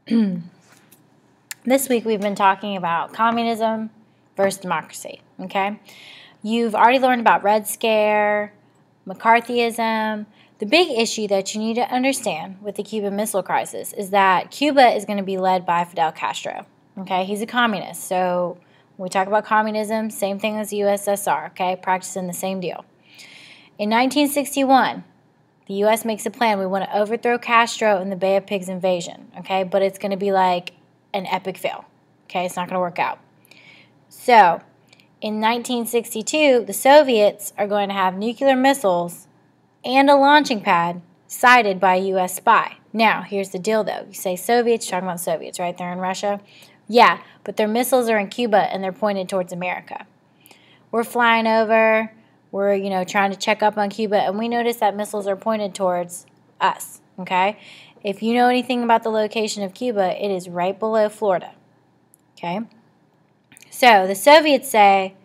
This week we've been talking about communism versus democracy, okay? You've already learned about Red Scare, McCarthyism. The big issue that you need to understand with the Cuban Missile Crisis is that Cuba is going to be led by Fidel Castro, okay? He's a communist, so when we talk about communism, same thing as the USSR, okay? Practicing the same deal. In 1961, the U.S. makes a plan. We want to overthrow Castro in the Bay of Pigs invasion, okay? But it's going to be like an epic fail, okay? It's not going to work out. So, in 1962, the Soviets are going to have nuclear missiles and a launching pad sighted by a U.S. spy. Now, here's the deal, though. You say Soviets, you're talking about Soviets, right? They're in Russia. Yeah, but their missiles are in Cuba, and they're pointed towards America. We're flying over. We're, trying to check up on Cuba, and we notice that missiles are pointed towards us, okay? If you know anything about the location of Cuba, it is right below Florida, okay? So the Soviets say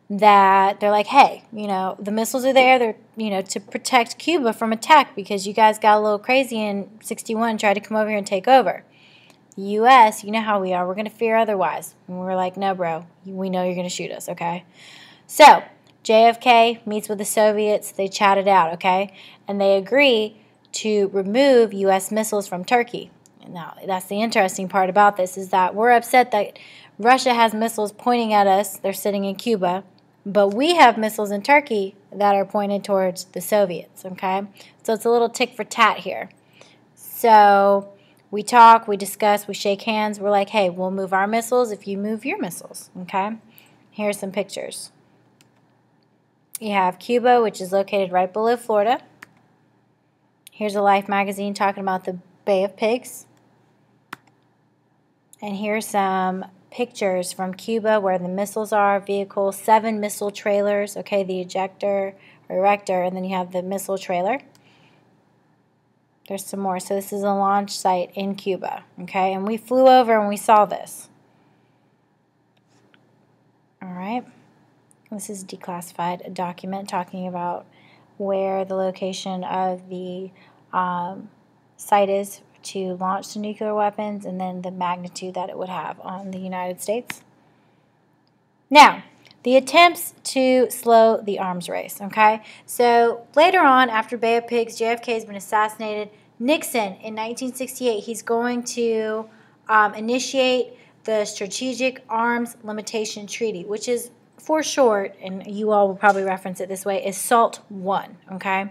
that they're like, hey, the missiles are there. They're, to protect Cuba from attack because you guys got a little crazy in 61 and tried to come over here and take over. The U.S., you know how we are. We're going to fear otherwise. And we're like, no, bro, we know you're going to shoot us, okay? So JFK meets with the Soviets. They chat it out, okay? And they agree to remove U.S. missiles from Turkey. Now, that's the interesting part about this is that we're upset that Russia has missiles pointing at us. They're sitting in Cuba. But we have missiles in Turkey that are pointed towards the Soviets, okay? So it's a little tick for tat here. So we talk, we discuss, we shake hands. We're like, hey, we'll move our missiles if you move your missiles, okay? Here's some pictures. You have Cuba, which is located right below Florida. Here's a Life magazine talking about the Bay of Pigs. And here's some pictures from Cuba where the missiles are, vehicles, 7 missile trailers, okay, the ejector, or erector, and then you have the missile trailer. There's some more. So this is a launch site in Cuba, okay, and we flew over and we saw this. All right. This is a declassified document talking about where the location of the site is to launch the nuclear weapons and then the magnitude that it would have on the United States. Now, the attempts to slow the arms race, okay? So later on, after Bay of Pigs, JFK has been assassinated. Nixon, in 1968, he's going to initiate the Strategic Arms Limitation Treaty, which is for short, and you all will probably reference it this way, is SALT I, okay?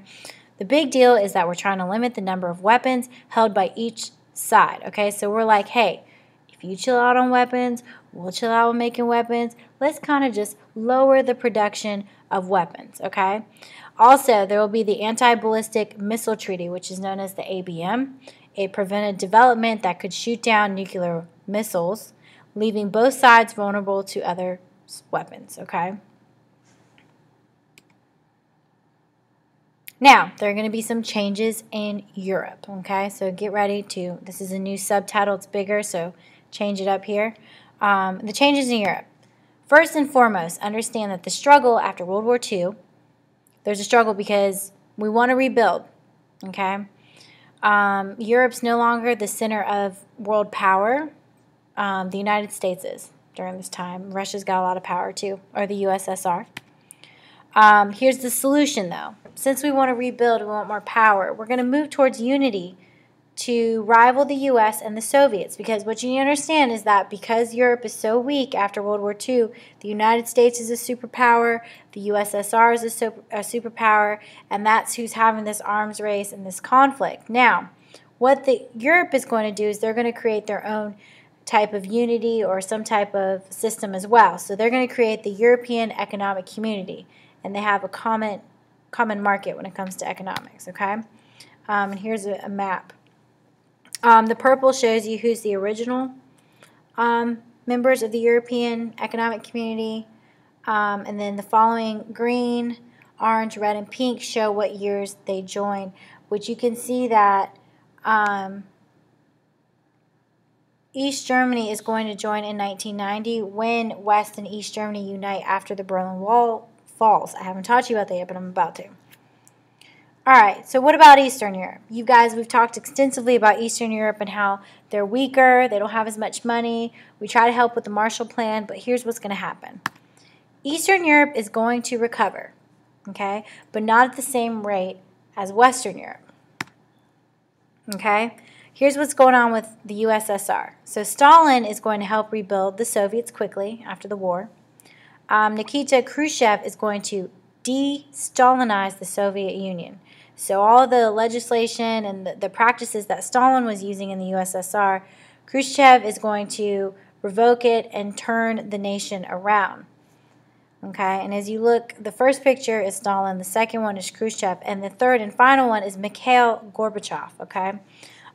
The big deal is that we're trying to limit the number of weapons held by each side, okay? So we're like, hey, if you chill out on weapons, we'll chill out on making weapons. Let's kind of just lower the production of weapons, okay? Also, there will be the Anti-Ballistic Missile Treaty, which is known as the ABM. It prevented development that could shoot down nuclear missiles, leaving both sides vulnerable to other weapons, okay? Now, there are going to be some changes in Europe, okay? So get ready to, this is a new subtitle, it's bigger, so change it up here. The changes in Europe. First and foremost, understand that the struggle after World War II, there's a struggle because we want to rebuild, okay? Europe's no longer the center of world power. The United States is during this time. Russia's got a lot of power too, or the USSR. Here's the solution though. Since we want to rebuild, we want more power, we're going to move towards unity to rival the U.S. and the Soviets, because what you need to understand is that because Europe is so weak after World War II, the United States is a superpower, the USSR is a superpower, and that's who's having this arms race and this conflict. Now, what Europe is going to do is they're going to create their own type of unity or some type of system as well. So they're going to create the European Economic Community, and they have a common market when it comes to economics, okay? And here's a map. The purple shows you who's the original members of the European Economic Community, and then the following green, orange, red, and pink show what years they joined, which you can see that East Germany is going to join in 1990 when West and East Germany unite after the Berlin Wall falls. I haven't taught you about that yet, but I'm about to. All right, so what about Eastern Europe? You guys, we've talked extensively about Eastern Europe and how they're weaker, they don't have as much money. We try to help with the Marshall Plan, but here's what's going to happen. Eastern Europe is going to recover, okay, but not at the same rate as Western Europe, okay? Here's what's going on with the USSR. So Stalin is going to help rebuild the Soviets quickly after the war. Nikita Khrushchev is going to de-Stalinize the Soviet Union. So all the legislation and the practices that Stalin was using in the USSR, Khrushchev is going to revoke it and turn the nation around. Okay, and as you look, the first picture is Stalin, the second one is Khrushchev, and the third and final one is Mikhail Gorbachev, okay?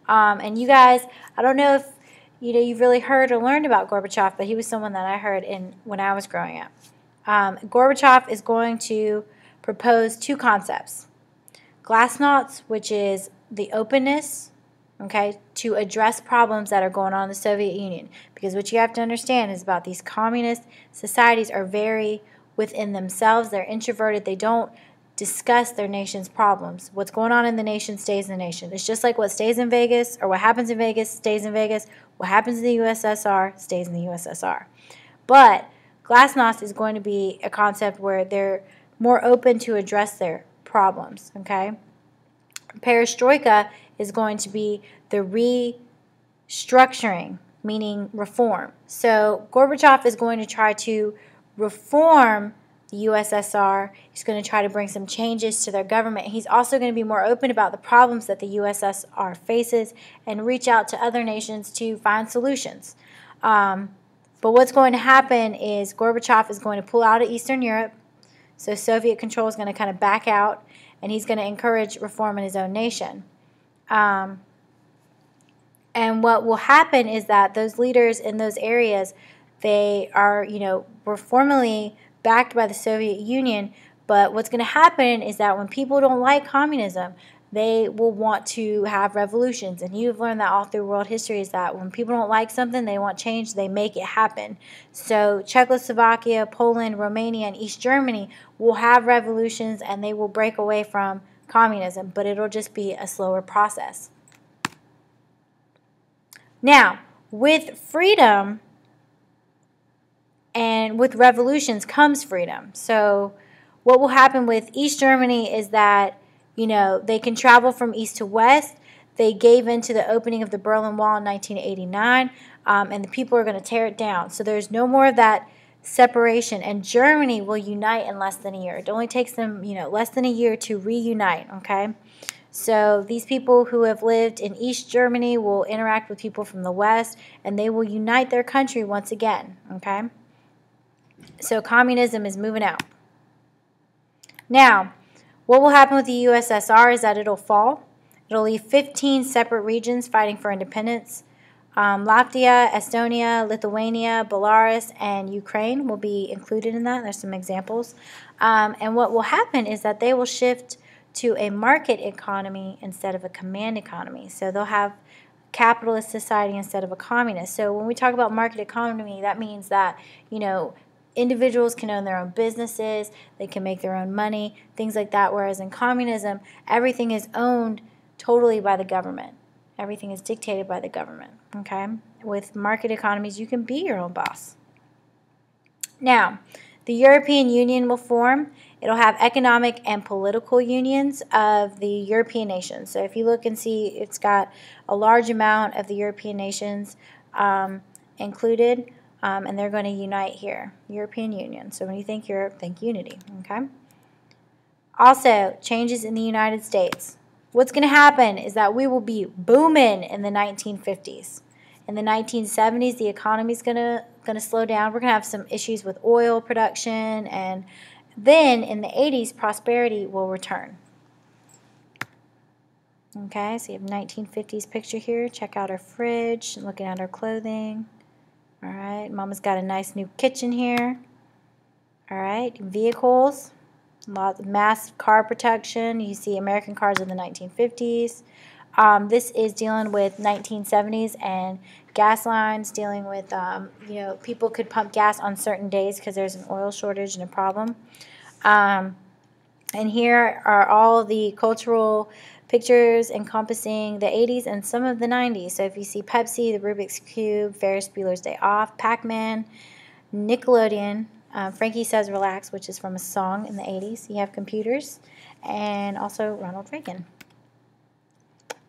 And you guys, I don't know if you've really heard or learned about Gorbachev, but he was someone that I heard when I was growing up. Gorbachev is going to propose two concepts. Glasnost, which is the openness, okay, to address problems that are going on in the Soviet Union. Because what you have to understand is about these communist societies are very within themselves. They're introverted. They don't discuss their nation's problems. What's going on in the nation stays in the nation. It's just like what stays in Vegas, or what happens in Vegas stays in Vegas. What happens in the USSR stays in the USSR. But Glasnost is going to be a concept where they're more open to address their problems, okay? Perestroika is going to be the restructuring, meaning reform. So Gorbachev is going to try to reform the USSR. He's going to try to bring some changes to their government. He's also going to be more open about the problems that the USSR faces and reach out to other nations to find solutions. But what's going to happen is Gorbachev is going to pull out of Eastern Europe. So Soviet control is going to kind of back out, and he's going to encourage reform in his own nation. And what will happen is that those leaders in those areas, they are, were formerly backed by the Soviet Union, but what's going to happen is that when people don't like communism, they will want to have revolutions. And you've learned that all through world history is that when people don't like something, they want change, they make it happen. So Czechoslovakia, Poland, Romania, and East Germany will have revolutions, and they will break away from communism, but it'll just be a slower process. Now, with freedom and with revolutions comes freedom. So what will happen with East Germany is that they can travel from east to west. They gave in to the opening of the Berlin Wall in 1989, and the people are going to tear it down. So there's no more of that separation, and Germany will unite in less than a year. It only takes them, less than a year to reunite, okay? So these people who have lived in East Germany will interact with people from the West, and they will unite their country once again, okay? So communism is moving out. Now, what will happen with the USSR is that it'll fall. It'll leave 15 separate regions fighting for independence. Latvia, Estonia, Lithuania, Belarus, and Ukraine will be included in that. There's some examples. And what will happen is that they will shift to a market economy instead of a command economy. So they'll have capitalist society instead of a communist. So when we talk about market economy, that means that, individuals can own their own businesses, they can make their own money, things like that. Whereas in communism, everything is owned totally by the government. Everything is dictated by the government, okay? With market economies, you can be your own boss. Now, the European Union will form. It'll have economic and political unions of the European nations. So if you look and see, it's got a large amount of the European nations included. And they're going to unite here, European Union. So when you think Europe, think unity, okay? Also, changes in the United States. What's going to happen is that we will be booming in the 1950s. In the 1970s, the economy is going to slow down. We're going to have some issues with oil production, and then in the 80s, prosperity will return. Okay, so you have 1950s picture here. Check out our fridge, looking at our clothing. All right, Mama's got a nice new kitchen here. All right, vehicles, lots of mass car protection. You see American cars in the 1950s. This is dealing with 1970s and gas lines, dealing with, people could pump gas on certain days because there's an oil shortage and a problem. And here are all the cultural pictures encompassing the 80s and some of the 90s. So if you see Pepsi, the Rubik's Cube, Ferris Bueller's Day Off, Pac-Man, Nickelodeon, Frankie Says Relax, which is from a song in the 80s. You have computers, and also Ronald Reagan.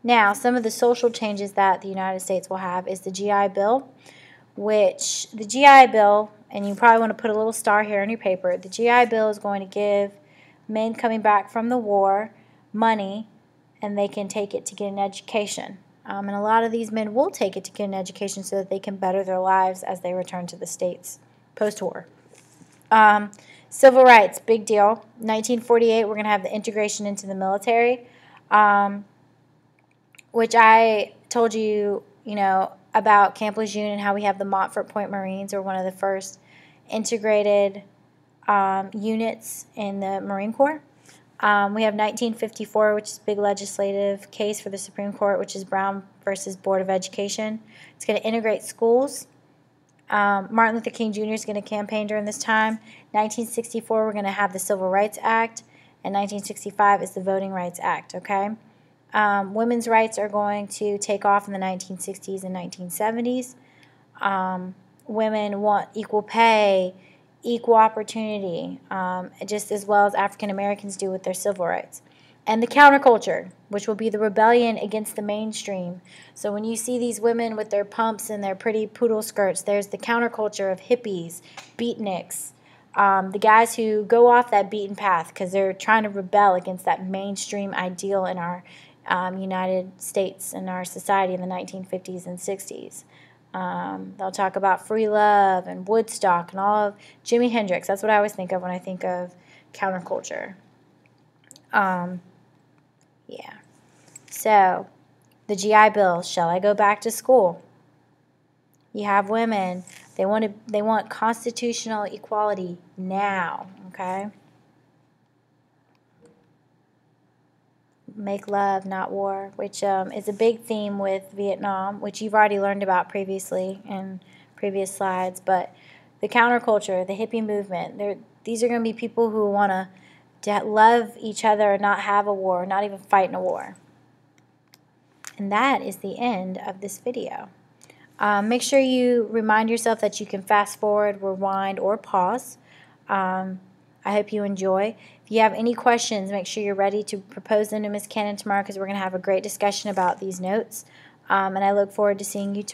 Now, some of the social changes that the United States will have is the GI Bill, which the GI Bill, and you probably want to put a little star here on your paper, the GI Bill is going to give men coming back from the war money, and they can take it to get an education. And a lot of these men will take it to get an education so that they can better their lives as they return to the States post-war. Civil rights, big deal. 1948, we're going to have the integration into the military, which I told you, about Camp Lejeune and how we have the Montfort Point Marines, or one of the first integrated units in the Marine Corps. We have 1954, which is a big legislative case for the Supreme Court, which is Brown versus Board of Education. It's going to integrate schools. Martin Luther King Jr. is going to campaign during this time. 1964, we're going to have the Civil Rights Act, and 1965 is the Voting Rights Act, okay? Women's rights are going to take off in the 1960s and 1970s. Women want equal pay, equal opportunity, just as well as African Americans do with their civil rights. And the counterculture, which will be the rebellion against the mainstream. So when you see these women with their pumps and their pretty poodle skirts, there's the counterculture of hippies, beatniks, the guys who go off that beaten path because they're trying to rebel against that mainstream ideal in our United States and our society in the 1950s and 60s. They'll talk about free love and Woodstock and all of Jimi Hendrix. That's what I always think of when I think of counterculture. Yeah. So, the GI Bill. Shall I go back to school? You have women. They want constitutional equality now. Okay. Make love, not war, which is a big theme with Vietnam, which you've already learned about previously in previous slides. But the counterculture, the hippie movement, these are going to be people who want to love each other and not have a war, not even fight in a war. And that is the end of this video. Make sure you remind yourself that you can fast forward, rewind, or pause. I hope you enjoy. If you have any questions, make sure you're ready to propose them to Ms. Cannon tomorrow, because we're going to have a great discussion about these notes. And I look forward to seeing you tomorrow.